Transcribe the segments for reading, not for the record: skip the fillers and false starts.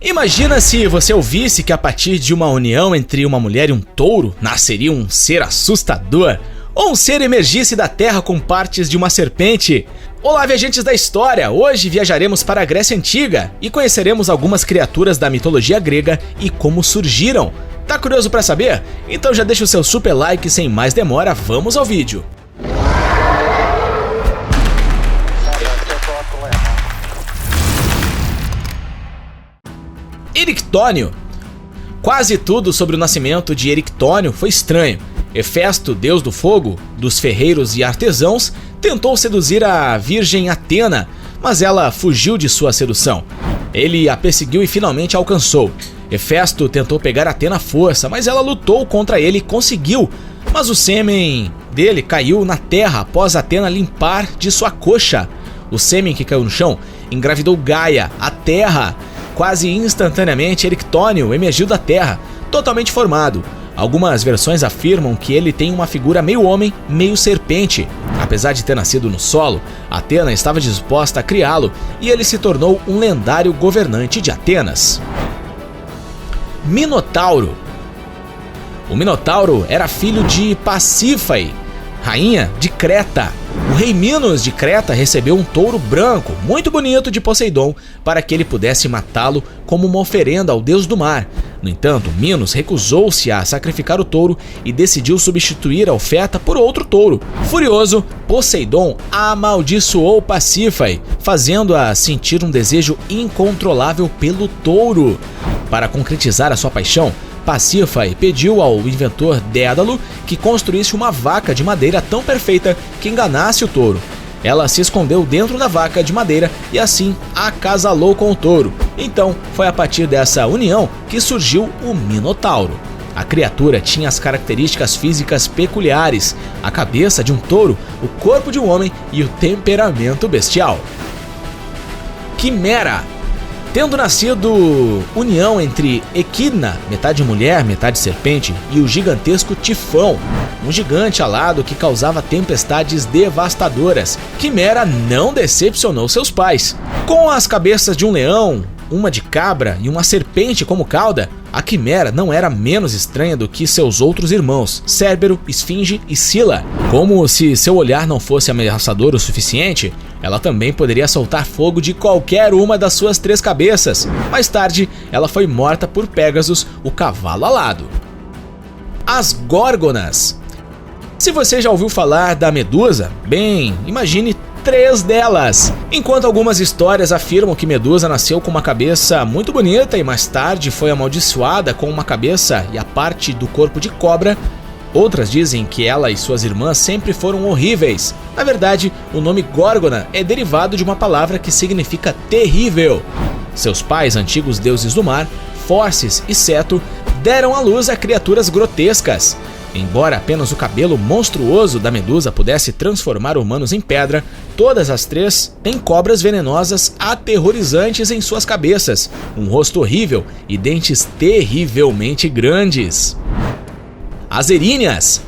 Imagina se você ouvisse que a partir de uma união entre uma mulher e um touro nasceria um ser assustador, ou um ser emergisse da terra com partes de uma serpente. Olá, viajantes da história! Hoje viajaremos para a Grécia Antiga e conheceremos algumas criaturas da mitologia grega e como surgiram. Tá curioso para saber? Então já deixa o seu super like e sem mais demora, vamos ao vídeo. Erictônio. Quase tudo sobre o nascimento de Erictônio foi estranho. Hefesto, deus do fogo, dos ferreiros e artesãos, tentou seduzir a virgem Atena, mas ela fugiu de sua sedução. Ele a perseguiu e finalmente a alcançou. Hefesto tentou pegar Atena à força, mas ela lutou contra ele e conseguiu. Mas o sêmen dele caiu na terra após Atena limpar de sua coxa. O sêmen que caiu no chão engravidou Gaia, a terra. Quase instantaneamente, Erictônio emergiu da terra, totalmente formado. Algumas versões afirmam que ele tem uma figura meio homem, meio serpente. Apesar de ter nascido no solo, Atena estava disposta a criá-lo e ele se tornou um lendário governante de Atenas. Minotauro. O Minotauro era filho de Pasífae, rainha de Creta. O rei Minos de Creta recebeu um touro branco, muito bonito, de Poseidon, para que ele pudesse matá-lo como uma oferenda ao deus do mar. No entanto, Minos recusou-se a sacrificar o touro e decidiu substituir a oferta por outro touro. Furioso, Poseidon amaldiçoou Pasífae, fazendo-a sentir um desejo incontrolável pelo touro. Para concretizar a sua paixão, Pasífae pediu ao inventor Dédalo que construísse uma vaca de madeira tão perfeita que enganasse o touro. Ela se escondeu dentro da vaca de madeira e assim acasalou com o touro. Então, foi a partir dessa união que surgiu o Minotauro. A criatura tinha as características físicas peculiares: a cabeça de um touro, o corpo de um homem e o temperamento bestial. Quimera. Tendo nascido união entre Equidna, metade mulher, metade serpente, e o gigantesco Tifão, um gigante alado que causava tempestades devastadoras, Quimera não decepcionou seus pais. Com as cabeças de um leão, uma de cabra e uma serpente como cauda, a Quimera não era menos estranha do que seus outros irmãos, Cérbero, Esfinge e Sila. Como se seu olhar não fosse ameaçador o suficiente, ela também poderia soltar fogo de qualquer uma das suas 3 cabeças. Mais tarde, ela foi morta por Pégasus, o cavalo alado. As Górgonas. Se você já ouviu falar da Medusa, bem, imagine 3 delas. Enquanto algumas histórias afirmam que Medusa nasceu com uma cabeça muito bonita e mais tarde foi amaldiçoada com uma cabeça e a parte do corpo de cobra, outras dizem que ela e suas irmãs sempre foram horríveis. Na verdade, o nome Górgona é derivado de uma palavra que significa terrível. Seus pais, antigos deuses do mar, Forces e Ceto, deram à luz a criaturas grotescas. Embora apenas o cabelo monstruoso da Medusa pudesse transformar humanos em pedra, todas as 3 têm cobras venenosas aterrorizantes em suas cabeças, um rosto horrível e dentes terrivelmente grandes. As Eríneas.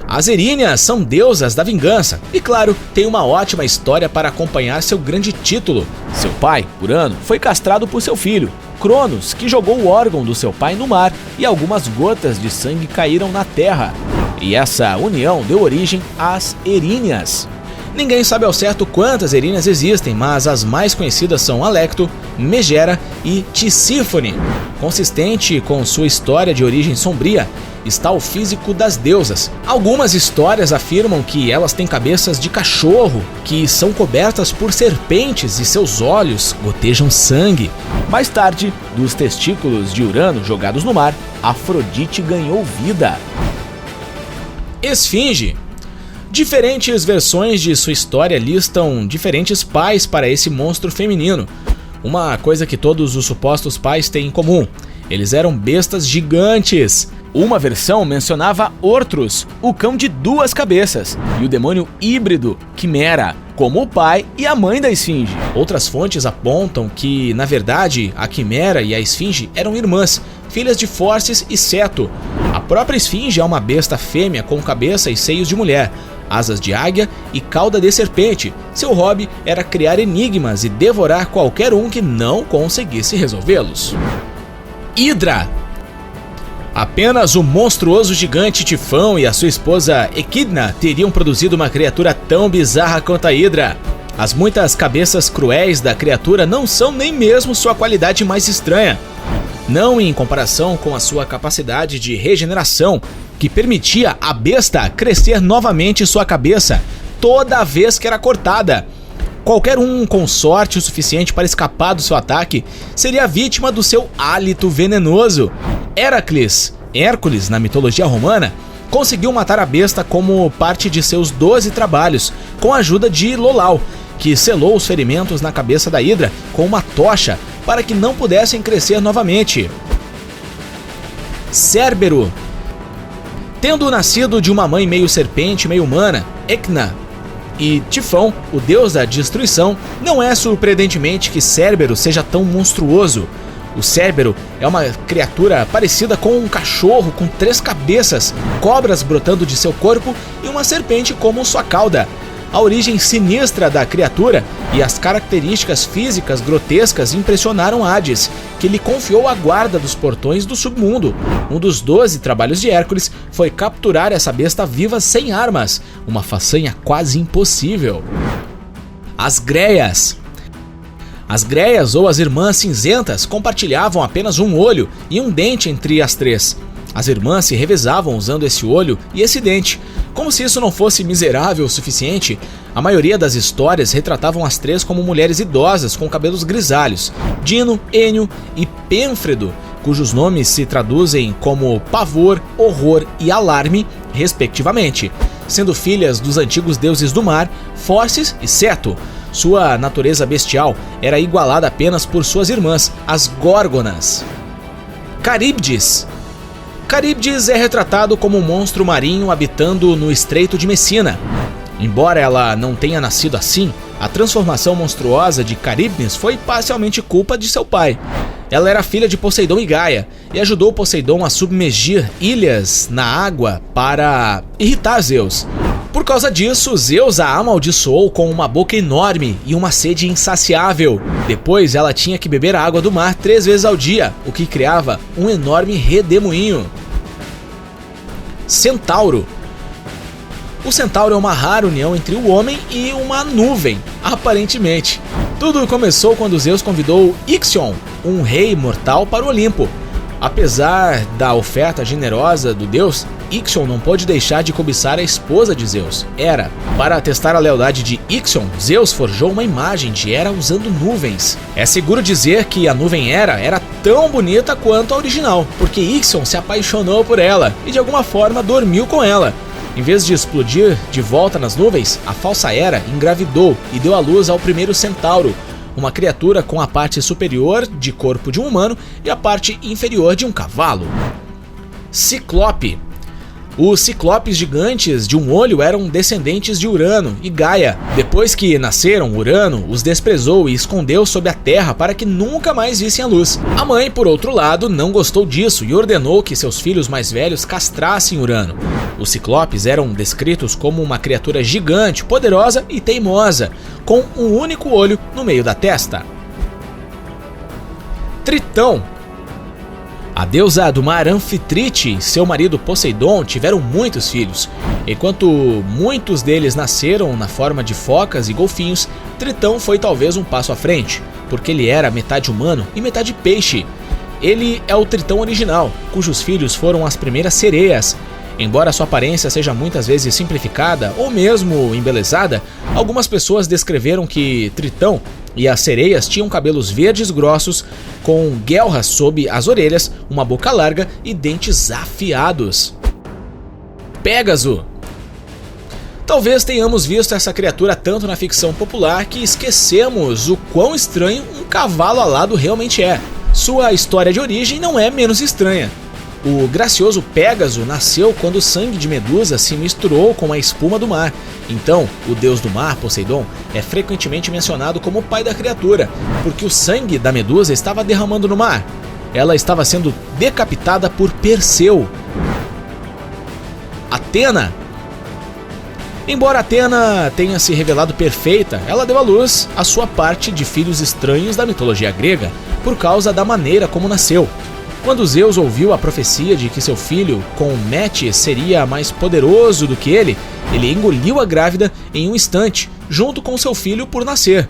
As Eríneas são deusas da vingança e, claro, tem uma ótima história para acompanhar seu grande título. Seu pai, Urano, foi castrado por seu filho, Cronos, que jogou o órgão do seu pai no mar e algumas gotas de sangue caíram na terra. E essa união deu origem às Eríneas. Ninguém sabe ao certo quantas Eríneas existem, mas as mais conhecidas são Alecto, Megera e Tisífone. Consistente com sua história de origem sombria, está o físico das deusas. Algumas histórias afirmam que elas têm cabeças de cachorro, que são cobertas por serpentes e seus olhos gotejam sangue. Mais tarde, dos testículos de Urano jogados no mar, Afrodite ganhou vida. Esfinge. Diferentes versões de sua história listam diferentes pais para esse monstro feminino. Uma coisa que todos os supostos pais têm em comum: eles eram bestas gigantes. Uma versão mencionava Ortrus, o cão de 2 cabeças, e o demônio híbrido, Quimera. como o pai e a mãe da esfinge. Outras fontes apontam que, na verdade, a quimera e a esfinge eram irmãs, filhas de Forces e Seto. A própria esfinge é uma besta fêmea com cabeça e seios de mulher, asas de águia e cauda de serpente. Seu hobby era criar enigmas e devorar qualquer um que não conseguisse resolvê-los. Hidra. Apenas o monstruoso gigante Tifão e a sua esposa Equidna teriam produzido uma criatura tão bizarra quanto a Hidra. As muitas cabeças cruéis da criatura não são nem mesmo sua qualidade mais estranha. Não em comparação com a sua capacidade de regeneração, que permitia à besta crescer novamente sua cabeça toda vez que era cortada. Qualquer um com sorte o suficiente para escapar do seu ataque seria vítima do seu hálito venenoso. Hércules, na mitologia romana, conseguiu matar a besta como parte de seus 12 trabalhos, com a ajuda de Lolau, que selou os ferimentos na cabeça da Hidra com uma tocha para que não pudessem crescer novamente. Cérbero. Tendo nascido de uma mãe meio serpente, meio humana, Ecna, e Tifão, o deus da destruição, não é surpreendentemente que Cérbero seja tão monstruoso. O Cérbero é uma criatura parecida com um cachorro com 3 cabeças, cobras brotando de seu corpo e uma serpente como sua cauda. A origem sinistra da criatura e as características físicas grotescas impressionaram Hades, que lhe confiou a guarda dos portões do submundo. Um dos 12 trabalhos de Hércules foi capturar essa besta viva sem armas, uma façanha quase impossível. As Greias. As Greias, ou as Irmãs Cinzentas, compartilhavam apenas um olho e um dente entre as 3. As irmãs se revezavam usando esse olho e esse dente. Como se isso não fosse miserável o suficiente, a maioria das histórias retratavam as 3 como mulheres idosas com cabelos grisalhos, Dino, Enio e Pênfredo, cujos nomes se traduzem como pavor, horror e alarme, respectivamente, sendo filhas dos antigos deuses do mar, Forces e Seto. Sua natureza bestial era igualada apenas por suas irmãs, as Górgonas. Caríbdes. Caríbdes é retratado como um monstro marinho habitando no Estreito de Messina. Embora ela não tenha nascido assim, a transformação monstruosa de Caríbdes foi parcialmente culpa de seu pai. Ela era filha de Poseidon e Gaia, e ajudou Poseidon a submergir ilhas na água para irritar Zeus. Por causa disso, Zeus a amaldiçoou com uma boca enorme e uma sede insaciável. Depois ela tinha que beber a água do mar 3 vezes ao dia, o que criava um enorme redemoinho. Centauro. O centauro é uma rara união entre o homem e uma nuvem, aparentemente. Tudo começou quando Zeus convidou Ixion, um rei mortal, para o Olimpo. Apesar da oferta generosa do deus, Ixion não pôde deixar de cobiçar a esposa de Zeus, Hera. Para testar a lealdade de Ixion, Zeus forjou uma imagem de Hera usando nuvens. É seguro dizer que a nuvem Hera era tão bonita quanto a original, porque Ixion se apaixonou por ela e de alguma forma dormiu com ela. Em vez de explodir de volta nas nuvens, a falsa Hera engravidou e deu à luz ao primeiro centauro, uma criatura com a parte superior de corpo de um humano e a parte inferior de um cavalo. Ciclope. Os ciclopes gigantes de um olho eram descendentes de Urano e Gaia. Depois que nasceram, Urano os desprezou e escondeu sob a terra para que nunca mais vissem a luz. A mãe, por outro lado, não gostou disso e ordenou que seus filhos mais velhos castrassem Urano. Os ciclopes eram descritos como uma criatura gigante, poderosa e teimosa, com um único olho no meio da testa. Tritão. A deusa do mar Anfitrite e seu marido Poseidon tiveram muitos filhos. Enquanto muitos deles nasceram na forma de focas e golfinhos, Tritão foi talvez um passo à frente, porque ele era metade humano e metade peixe. Ele é o Tritão original, cujos filhos foram as primeiras sereias. Embora sua aparência seja muitas vezes simplificada ou mesmo embelezada, algumas pessoas descreveram que Tritão e as sereias tinham cabelos verdes grossos, com guelras sob as orelhas, uma boca larga e dentes afiados. Pégaso. Talvez tenhamos visto essa criatura tanto na ficção popular que esquecemos o quão estranho um cavalo alado realmente é. Sua história de origem não é menos estranha. O gracioso Pégaso nasceu quando o sangue de Medusa se misturou com a espuma do mar. Então, o deus do mar, Poseidon, é frequentemente mencionado como o pai da criatura, porque o sangue da Medusa estava derramando no mar. Ela estava sendo decapitada por Perseu. Atena. Embora Atena tenha se revelado perfeita, ela deu à luz a sua parte de filhos estranhos da mitologia grega, por causa da maneira como nasceu. Quando Zeus ouviu a profecia de que seu filho, com Metis, seria mais poderoso do que ele engoliu a grávida em um instante, junto com seu filho por nascer.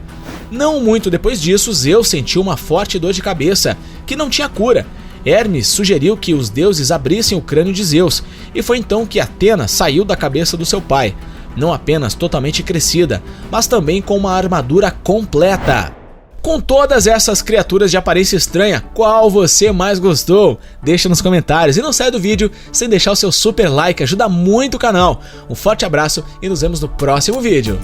Não muito depois disso, Zeus sentiu uma forte dor de cabeça, que não tinha cura. Hermes sugeriu que os deuses abrissem o crânio de Zeus, e foi então que Atena saiu da cabeça do seu pai, não apenas totalmente crescida, mas também com uma armadura completa. Com todas essas criaturas de aparência estranha, qual você mais gostou? Deixa nos comentários e não saia do vídeo sem deixar o seu super like, ajuda muito o canal. Um forte abraço e nos vemos no próximo vídeo.